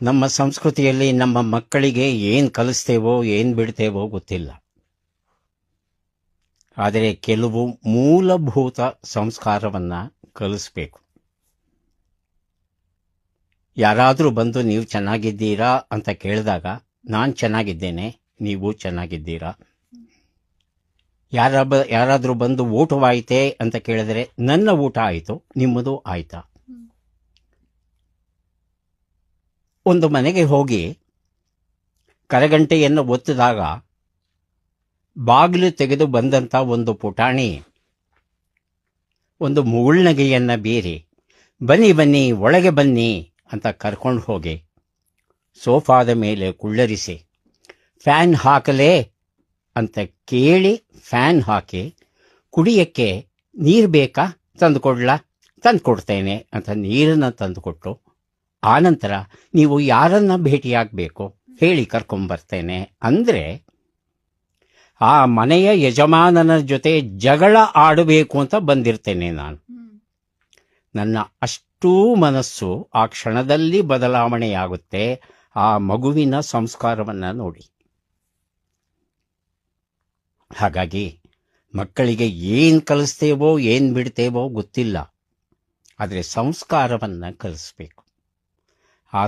ನಮ್ಮ ಸಂಸ್ಕೃತಿಯಲ್ಲಿ ನಮ್ಮ ಮಕ್ಕಳಿಗೆ ಏನು ಕಲಿಸ್ತೇವೋ ಏನು ಬಿಡ್ತೇವೋ ಗೊತ್ತಿಲ್ಲ. ಆದರೆ ಕೆಲವು ಮೂಲಭೂತ ಸಂಸ್ಕಾರವನ್ನು ಕಲಿಸ್ಬೇಕು. ಯಾರಾದರೂ ಬಂದು ನೀವು ಚೆನ್ನಾಗಿದ್ದೀರಾ ಅಂತ ಕೇಳಿದಾಗ ನಾನು ಚೆನ್ನಾಗಿದ್ದೇನೆ, ನೀವು ಚೆನ್ನಾಗಿದ್ದೀರಾ. ಯಾರಾದರೂ ಬಂದು ಊಟವಾಯಿತೇ ಅಂತ ಕೇಳಿದರೆ ನನ್ನ ಊಟ ಆಯಿತು, ನಿಮ್ಮದು ಆಯ್ತಾ. ಒಂದು ಮನೆಗೆ ಹೋಗಿ ಕರೆಗಂಟೆಯನ್ನು ಒತ್ತಿದಾಗ ಬಾಗಿಲು ತೆಗೆದು ಬಂದಂಥ ಒಂದು ಪುಟಾಣಿ ಒಂದು ಮುಗುಳ್ನಗೆಯನ್ನು ಬೀರಿ ಬನ್ನಿ ಬನ್ನಿ ಒಳಗೆ ಬನ್ನಿ ಅಂತ ಕರ್ಕೊಂಡು ಹೋಗಿ ಸೋಫಾದ ಮೇಲೆ ಕುಳ್ಳರಿಸಿ ಫ್ಯಾನ್ ಹಾಕಲೇ ಅಂತ ಕೇಳಿ ಫ್ಯಾನ್ ಹಾಕಿ ಕುಡಿಯಕ್ಕೆ ನೀರು ಬೇಕಾ ತಂದುಕೊಡ್ಲಾ, ತಂದುಕೊಡ್ತೇನೆ ಅಂತ ನೀರನ್ನು ತಂದುಕೊಟ್ಟು ಆನಂತರ ನೀವು ಯಾರನ್ನ ಭೇಟಿಯಾಗಬೇಕು ಹೇಳಿ ಕರ್ಕೊಂಬರ್ತೇನೆ ಅಂದರೆ ಆ ಮನೆಯ ಯಜಮಾನನ ಜೊತೆ ಜಗಳ ಆಡಬೇಕು ಅಂತ ಬಂದಿರ್ತೇನೆ ನಾನು. ನನ್ನ ಅಷ್ಟೂ ಮನಸ್ಸು ಆ ಕ್ಷಣದಲ್ಲಿ ಬದಲಾವಣೆಯಾಗುತ್ತೆ ಆ ಮಗುವಿನ ಸಂಸ್ಕಾರವನ್ನು ನೋಡಿ. ಹಾಗಾಗಿ ಮಕ್ಕಳಿಗೆ ಏನು ಕಲಿಸ್ತೇವೋ ಏನು ಬಿಡ್ತೇವೋ ಗೊತ್ತಿಲ್ಲ, ಆದರೆ ಸಂಸ್ಕಾರವನ್ನು ಕಲಿಸ್ಬೇಕು. ಆ